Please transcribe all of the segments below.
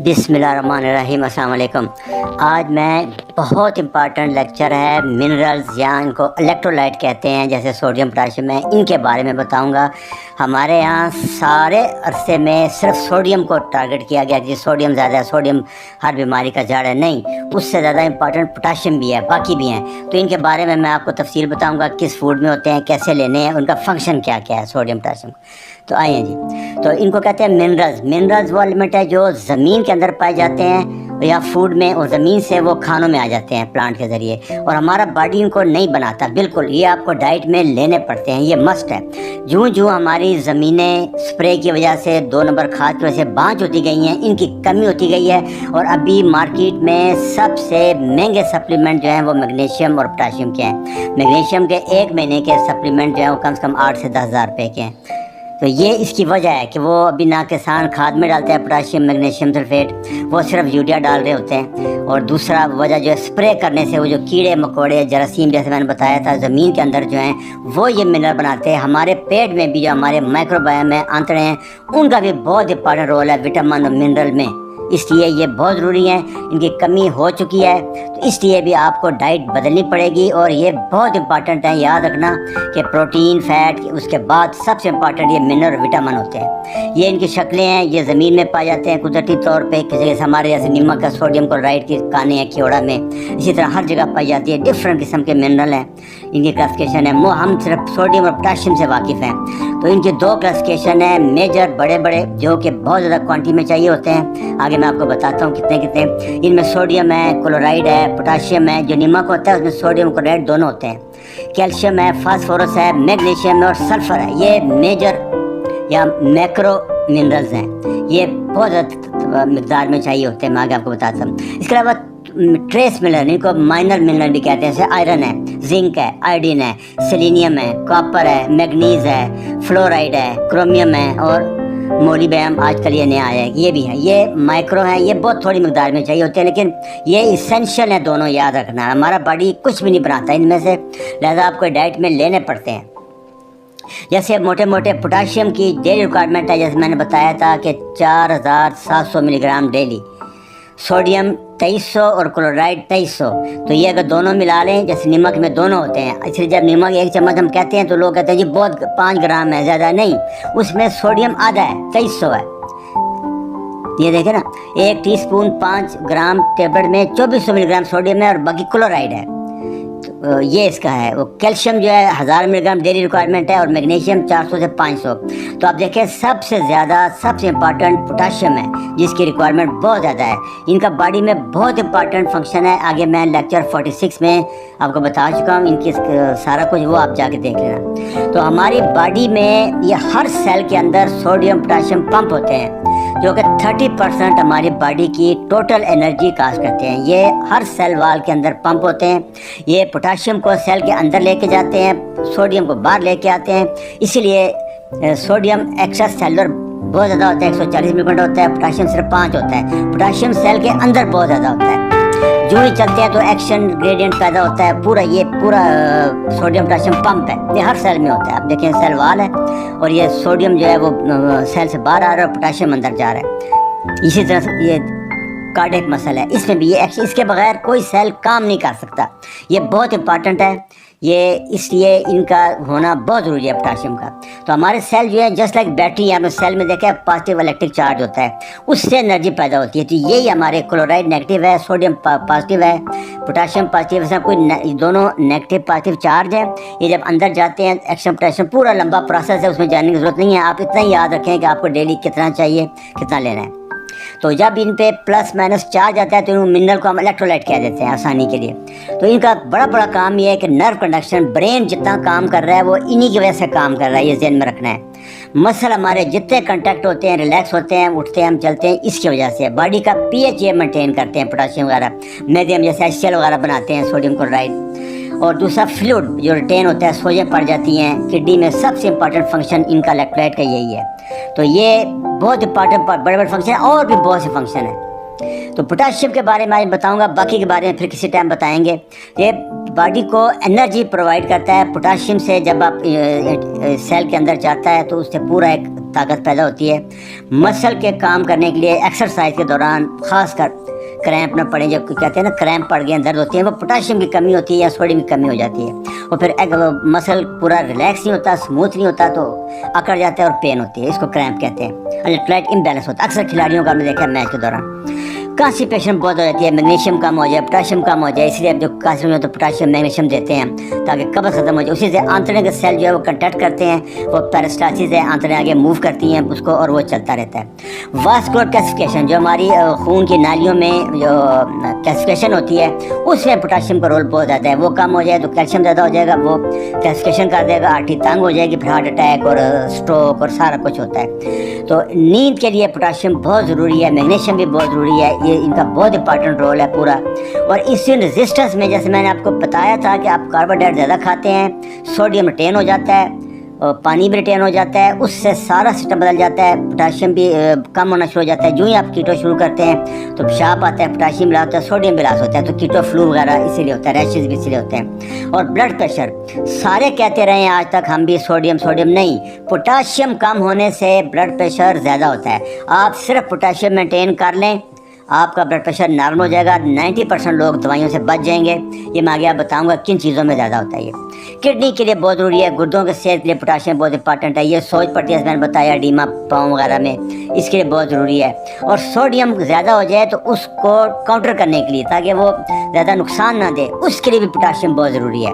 बिस्मिल्लाहिर्रहमानिर्रहीम। अस्सलाम वालेकुम। आज मैं बहुत इम्पॉर्टेंट लेक्चर है मिनरल्स या इनको इलेक्ट्रोलाइट कहते हैं, जैसे सोडियम पोटाशियम है, इनके बारे में बताऊंगा। हमारे यहाँ सारे अरसे में सिर्फ सोडियम को टारगेट किया गया कि सोडियम ज़्यादा है, सोडियम हर बीमारी का जड़ है। नहीं, उससे ज़्यादा इम्पॉर्टेंट पोटाशियम भी है, बाकी भी हैं। तो इनके बारे में मैं आपको तफसील बताऊँगा, किस फूड में होते हैं, कैसे लेने हैं, उनका फंक्शन क्या क्या है सोडियम पोटाशियम। तो आइए जी, तो इनको कहते हैं मिनरल्स। मिनरल्स वो एलिमेंट है जो ज़मीन के अंदर पाए जाते हैं या फूड में, और ज़मीन से वो खानों में आ जाते हैं प्लांट के ज़रिए, और हमारा बॉडी इनको नहीं बनाता बिल्कुल। ये आपको डाइट में लेने पड़ते हैं, ये मस्ट है। जूँ जूँ हमारी ज़मीनें स्प्रे की वजह से 2 नंबर खाद की वजह से बाँझ होती गई हैं, इनकी कमी होती गई है। और अभी मार्केट में सबसे महंगे सप्लीमेंट जो हैं वो मैग्नीशियम और पोटाशियम के हैं। मैग्नीशियम के 1 महीने के सप्लीमेंट जो हैं वो कम से कम 8 से 10 हज़ार रुपये के हैं। तो ये इसकी वजह है कि वो अभी ना किसान खाद में डालते हैं पोटाशियम मैग्नीशियम सल्फेट, वो सिर्फ यूरिया डाल रहे होते हैं। और दूसरा वजह जो है स्प्रे करने से वो जो कीड़े मकोड़े जरासीम जैसे मैंने बताया था ज़मीन के अंदर जो हैं वो ये मिनरल बनाते हैं। हमारे पेट में भी जो हमारे माइक्रोबायोम में आंतड़े हैं उनका भी बहुत इंपॉर्टेंट रोल है विटामिन और मिनरल में, इसलिए ये बहुत ज़रूरी है। इनकी कमी हो चुकी है तो इसलिए भी आपको डाइट बदलनी पड़ेगी। और ये बहुत इंपॉर्टेंट है, याद रखना कि प्रोटीन फैट उसके बाद सबसे इम्पॉर्टेंट ये मिनरल और विटामिन होते हैं। ये इनकी शक्लें हैं, ये ज़मीन में पाए जाते हैं कुदरती तौर पे, किसी जैसे हमारे जैसे नमक का सोडियम क्लोराइड की काने हैं खियोड़ा में, इसी तरह हर जगह पाई जाती है। डिफरेंट किस्म के मिनरल हैं, इनकी क्लासिफिकेशन है। हम सिर्फ सोडियम और पोटाशियम से वाकिफ़ हैं, तो इनकी 2 क्लासिफिकेशन है मेजर, बड़े बड़े जो कि बहुत ज़्यादा क्वान्टिटी में चाहिए होते हैं। आगे मैं आपको बताता हूँ कितने कितने। इनमें सोडियम है, क्लोराइड है, पोटाशियम है। जो नमक होता है उसमें सोडियम क्लोराइड दोनों होते हैं। कैल्शियम है, फास्फोरस है, मैग्नीशियम है और सल्फर है। ये मेजर या मैक्रो मिनरल्स हैं, ये बहुत ज़्यादा मिकदार में चाहिए होते हैं। मैं आगे आपको बताता हूँ। इसके अलावा ट्रेस मिनरल, इनको माइनर मिनरल भी कहते हैं, जैसे आयरन है, जिंक है, आयोडीन है, सेलेनियम है, कॉपर है, मैग्नीज है, फ्लोराइड है, क्रोमियम है और मोलिब्डेनम आजकल ये नया आया है, ये भी है। ये माइक्रो है, ये बहुत थोड़ी मकदार में चाहिए होते हैं, लेकिन ये इसेंशियल है दोनों, याद रखना। हमारा बॉडी कुछ भी नहीं बनाता इनमें से, लिहाजा आपको डाइट में लेने पड़ते हैं। जैसे मोटे मोटे पोटाशियम की डेली रिक्वायरमेंट है, जैसे मैंने बताया था कि 4700 मिलीग्राम डेली, सोडियम 2300 और क्लोराइड 2300। तो ये अगर दोनों मिला लें, जैसे नमक में दोनों होते हैं, इसलिए जब नमक 1 चम्मच हम कहते हैं तो लोग कहते हैं जी बहुत 5 ग्राम है, ज़्यादा नहीं, उसमें सोडियम आधा है, 2300 है। ये देखें ना, 1 टीस्पून 5 ग्राम टेबलेट में 2400 मिलीग्राम सोडियम है और बाकी क्लोराइड है। तो ये इसका है। वो कैल्शियम जो है 1000 मिलीग्राम डेली रिक्वायरमेंट है और मैग्नीशियम 400 से 500। तो आप देखें सबसे ज़्यादा सबसे इम्पॉर्टेंट पोटाशियम है, जिसकी रिक्वायरमेंट बहुत ज़्यादा है। इनका बॉडी में बहुत इंपॉर्टेंट फंक्शन है, आगे मैं लेक्चर 46 में आपको बता चुका हूँ इनकी सारा कुछ, वो आप जाके देख लेना। तो हमारी बॉडी में ये हर सेल के अंदर सोडियम पोटाशियम पंप होते हैं, जो कि 30% हमारी बॉडी की टोटल एनर्जी कास्ट करते हैं। ये हर सेल वाल के अंदर पंप होते हैं। ये पोटाशियम को सेल के अंदर लेके जाते हैं, सोडियम को बाहर लेके आते हैं। इसीलिए सोडियम एक्स्ट्रा सेलुलर बहुत ज़्यादा होता है, 140 मिलीग्राम होता है, पोटाशियम सिर्फ 5 होता है। पोटाशियम सेल के अंदर बहुत ज़्यादा होता है। जो ही चलते हैं तो एक्शन ग्रेडियंट पैदा होता है। ये पूरा सोडियम पोटाशियम पंप है, ये हर सेल में होता है। आप देखें सेल वाल है और ये सोडियम जो है वो सेल से बाहर आ रहा है और पोटाशियम अंदर जा रहा है। इसी तरह से ये कार्डियक मसल है, इसमें भी ये एक्शन, इसके बगैर कोई सेल काम नहीं कर सकता। ये बहुत इंपॉर्टेंट है, ये इसलिए इनका होना बहुत ज़रूरी है पोटाशियम का। तो हमारे सेल जो है जस्ट लाइक बैटरी, आपने सेल में देखा है पॉजिटिव इलेक्ट्रिक चार्ज होता है, उससे एनर्जी पैदा होती है। तो यही हमारे क्लोराइड नेगेटिव है, सोडियम पॉजिटिव है, पोटाशियम पॉजिटिव है, कोई दोनों नेगेटिव पॉजिटिव चार्ज है। ये जब अंदर जाते हैं एक्शन पोटेशियम, पूरा लंबा प्रोसेस है, उसमें जानने की ज़रूरत नहीं है। आप इतना ही याद रखें कि आपको डेली कितना चाहिए, कितना लेना है। तो जब इन पे प्लस माइनस चार्ज आता है तो इन मिनरल को हम इलेक्ट्रोलाइट कह देते हैं आसानी के लिए। तो इनका बड़ा काम ये है कि नर्व कंडक्शन, ब्रेन जितना काम कर रहा है वो इन्हीं की वजह से काम कर रहा है, ये ज़हन में रखना है। मसल हमारे जितने कंटैक्ट होते हैं, रिलैक्स होते हैं, उठते हैं, हम चलते हैं, इसकी वजह से बॉडी का पीएच ये मेंटेन करते हैं पोटाशियम वगैरह, मैदे हम जैसे HCl वगैरह बनाते हैं, सोडियम क्लोराइड। और दूसरा फ्लूइड जो रिटेन होता है, सोजें पड़ जाती हैं किडनी में, सबसे इंपॉर्टेंट फंक्शन इनका इलेक्ट्रोलाइट का यही है। तो ये बहुत इंपॉर्टेंट बड़े बड़े फंक्शन है, और भी बहुत से फंक्शन हैं। तो पोटाशियम के बारे में आज बताऊंगा, बाकी के बारे में फिर किसी टाइम बताएंगे। ये बॉडी को एनर्जी प्रोवाइड करता है। पोटाशियम से जब आप सेल के अंदर जाता है तो उससे पूरा एक ताकत पैदा होती है। मसल के काम करने के लिए एक्सरसाइज के दौरान खासकर क्रैम्प ना पड़े, जो कहते हैं ना क्रैम्प पड़ गए, दर्द होती है, वो पोटाशियम की कमी होती है या सोडियम की कमी हो जाती है, और फिर मसल पूरा रिलैक्स नहीं होता, स्मूथ नहीं होता, तो अकड़ जाता है और पेन होती है। इसको क्रैम्प कहते हैं। इलेक्ट्रोलाइट इम्बैलेंस होता है। अक्सर खिलाड़ियों का हमने देखा है मैच के दौरान कॉन्स्टिपेशन बहुत हो जाती है, मैग्नीशियम कम हो जाए, पोटाशियम कम हो जाए, इसलिए अब जो कॉन्स्टिपेशन हो तो पोटाशियम मैग्नीशियम देते हैं ताकि कब्ज खत्म हो जाए। उसी से आंतड़े के सेल जो है वो कंटैक्ट करते हैं, वो पेरिस्टाल्सिस है, आंतड़े आगे मूव करती हैं उसको, और वो चलता रहता है। वास्कुलर कैल्सिफिकेशन, जो हमारी खून की नालियों में जो कैल्सिफिकेशन होती है उसमें पोटाशियम का रोल बहुत ज़्यादा है। वो कम हो जाए तो कैल्शियम ज़्यादा हो जाएगा, वो कैल्सिफिकेशन कर देगा, आर्टरी तंग हो जाएगी, फिर हार्ट अटैक और स्ट्रोक और सारा कुछ होता है। तो नींद के लिए पोटाशियम बहुत ज़रूरी है, मैग्नीशियम भी बहुत ज़रूरी है, ये इनका बहुत इंपॉर्टेंट रोल है पूरा। और इंसुलिन रेजिस्टेंस में जैसे मैंने आपको बताया था कि आप कार्बोहाइड्रेट ज़्यादा खाते हैं, सोडियम रिटेन हो जाता है और पानी भी रिटेन हो जाता है, उससे सारा सिस्टम बदल जाता है, पोटाशियम भी कम होना शुरू हो जाता है। जो ही आप कीटो शुरू करते हैं तो पेशाब आता है, पोटाशियम लॉस होता है, सोडियम भी लॉस होता है, तो कीटो फ्लू वगैरह इसीलिए होता है, रैशेज भी इसीलिए होते हैं। और ब्लड प्रेशर, सारे कहते रहे हैं आज तक हम भी सोडियम सोडियम, नहीं, पोटाशियम कम होने से ब्लड प्रेशर ज़्यादा होता है। आप सिर्फ पोटाशियम मेंटेन कर लें, आपका ब्लड प्रेशर नॉर्मल हो जाएगा। 90% लोग दवाइयों से बच जाएंगे। ये मैं आगे आप बताऊंगा किन चीज़ों में ज़्यादा होता है। ये किडनी के लिए बहुत ज़रूरी है, गुर्दों के सेहत के लिए पोटाशियम बहुत इंपॉर्टेंट है। ये सोज पड़ती है, मैंने बताया डीमा पाँव वगैरह में, इसके लिए बहुत ज़रूरी है। और सोडियम ज़्यादा हो जाए तो उसको काउंटर करने के लिए, ताकि वो ज़्यादा नुकसान ना दे, उसके लिए भी पोटाशियम बहुत ज़रूरी है।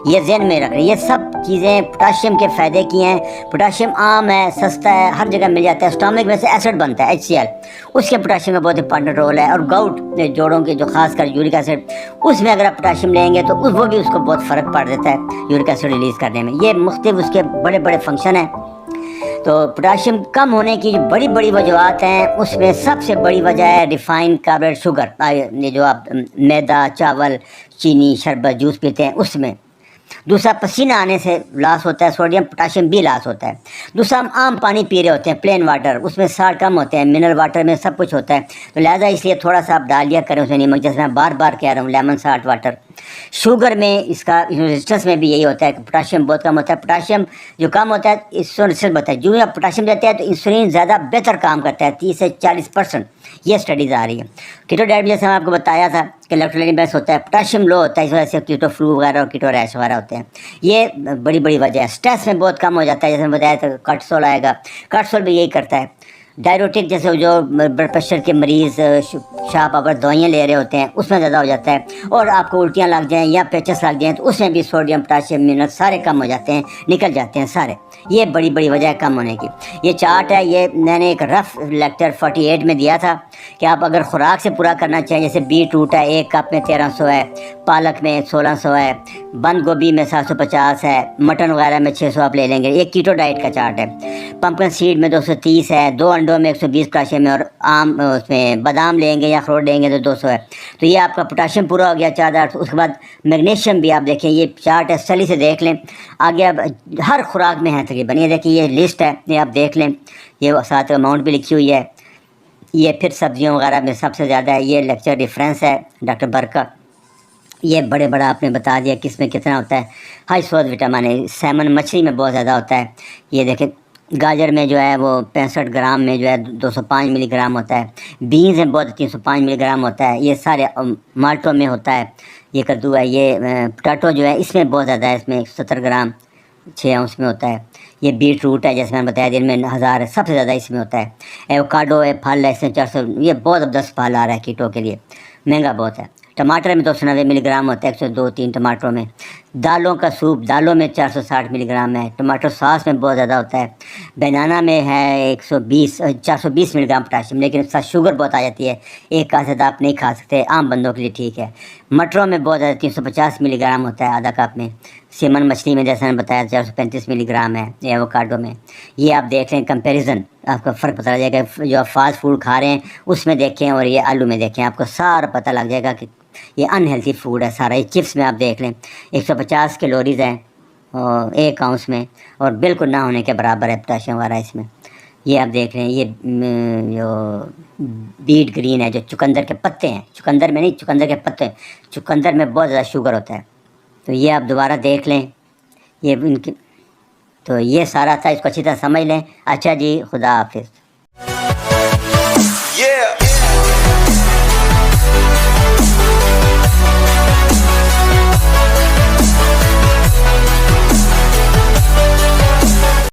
ये ज़हन में रख रहे हैं। ये सब चीज़ें पोटाशियम के फ़ायदे की हैं। पोटाशियम आम है, सस्ता है, हर जगह मिल जाता है। स्टमक में से एसिड बनता है HCl, उसके पोटाशियम का बहुत इंपॉर्टेंट रोल है। और गाउट, जोड़ों के जो खासकर यूरिक एसिड, उसमें अगर आप पोटाशियम लेंगे तो वो भी उसको बहुत फ़र्क पड़ देता है यूरिक एसिड रिलीज़ करने में। ये मुख्तलिफ उसके बड़े बड़े फंक्शन हैं। तो पोटाशियम कम होने की जो बड़ी बड़ी वजूहत हैं, उसमें सबसे बड़ी वजह है रिफाइंड कार्बोहाइड्रेट शुगर। ये जो आप मैदा, चावल, चीनी, शरबत, जूस पीते हैं उसमें। दूसरा, पसीना आने से लॉस होता है, सोडियम पोटाशियम भी लॉस होता है। दूसरा, हम आम पानी पी रहे होते हैं, प्लेन वाटर, उसमें साल्ट कम होते हैं, मिनरल वाटर में सब कुछ होता है, तो लिहाजा इसलिए थोड़ा सा आप डाल लिया करें उसमें नमक, जैसे मैं बार बार कह रहा हूँ, लेमन साल्ट वाटर। शुगर में इसका रेजिस्टेंस में भी यही होता है कि पोटाशियम बहुत कम होता है। पोटाशियम जो कम होता है इंसुलिन रेजिस्टेंस होता है। जो ही आप पोटाशियम देते हैं तो इंसुलिन ज़्यादा बेहतर काम करता है, 30 से 40%। ये स्टडीज़ आ रही है। कीटो डाइट जैसे मैं आपको बताया था कि इलेक्ट्रोलाइट इम्बैलेंस होता है, पोटाशियम लो होता है, इस वजह से कीटो फ्लू वगैरह और कीटो रैश वगैरह होते हैं। ये बड़ी बड़ी वजह है। स्ट्रेस में बहुत कम हो जाता है, जैसे मैंने बताया था कार्टिसोल आएगा, कार्टिसोल भी यही करता है। डायबिटिक जैसे जो ब्लड प्रेशर के मरीज़ शार्प आवर दवाइयाँ ले रहे होते हैं उसमें ज़्यादा हो जाता है। और आपको उल्टियाँ लग जाएँ या पेचस लग जाएँ तो उसमें भी सोडियम, पोटाशियम, मिनरल सारे कम हो जाते हैं, निकल जाते हैं सारे। ये बड़ी बड़ी वजह है कम होने की। ये चार्ट है, ये मैंने एक रफ लेक्चर 48 में दिया था कि आप अगर खुराक से पूरा करना चाहें, जैसे बीटरूट है 1 कप में 1300 है, पालक में 1600 है, बंद गोभी में 750 है, मटन वगैरह में 600 आप ले लेंगे। ये कीटो डाइट का चार्ट है। पम्पकिन सीड में 230 है, 2 अंडों में 120 पोटाशियम है, और आम उसमें बादाम लेंगे या अखरोट लेंगे तो 200 है। तो ये आपका पोटाशियम पूरा हो गया 4,800। उसके बाद मैग्नीशियम भी आप देखें, ये चार्ट है, सली से देख लें। आगे अब हर खुराक में है तकरीबन, ये देखिए ये लिस्ट है, ये आप देख लें, ये साथ अमाउंट भी लिखी हुई है। ये फिर सब्जियों वगैरह में सबसे ज़्यादा है। ये लेक्चर रेफरेंस है डॉक्टर बरका, ये बड़े बड़ा आपने बता दिया किस में कितना होता है। हाई सोर्स विटामिन है, सैमन मछली में बहुत ज़्यादा होता है। ये देखें गाजर में जो है वो 65 ग्राम में जो है 205 मिलीग्राम होता है। बीन्स में बहुत 305 मिलीग्राम होता है। ये सारे माल्टों में होता है। ये कद्दू है, ये पोटैटो जो है इसमें बहुत ज़्यादा है, इसमें 170 ग्राम 6 आउंस में होता है। ये बीट रूट है, जैसे मैंने बताया दिन में 1000 है, सबसे ज़्यादा इसमें होता है। एवोकाडो है, फल है, इसमें 400, ये बहुत ज़बरदस्त फल आ रहा है कीटो के लिए, महंगा बहुत है। टमाटर में 290 मिलीग्राम होता है, 102-3 टमाटरों में। दालों का सूप, दालों में 460 मिलीग्राम है। टमाटो सॉस में बहुत ज़्यादा होता है। बनाना में है 420 मिलीग्राम पोटाशियम, लेकिन उसका शुगर बहुत आ जाती है, एक का से आप नहीं खा सकते, आम बंदों के लिए ठीक है। मटरों में बहुत ज़्यादा 350 मिलीग्राम होता है आधा कप में। सेमन मछली में जैसा मैंने बताया 435 मिलीग्राम है। एवोकाडो में, ये आप देख लें कंपैरिजन, आपको फ़र्क पता लग जाएगा। जो आप फास्ट फूड खा रहे हैं उसमें देखें और ये आलू में देखें, आपको सारा पता लग जाएगा कि ये अनहेल्थी फूड है सारा। ये चिप्स में आप देख लें 150 कैलोरीज़ हैं और 1 आउंस में, और बिल्कुल ना होने के बराबर है पोटाशियम वगैरह इसमें। ये आप देख रहे हैं, ये जो बीट ग्रीन है, जो चुकंदर के पत्ते हैं, चुकंदर में नहीं, चुकंदर के पत्ते, चुकंदर में बहुत ज़्यादा शुगर होता है। तो ये आप दोबारा देख लें, ये इनकी तो ये सारा था, इसको अच्छी तरह समझ लें। अच्छा जी, खुदा हाफिज़।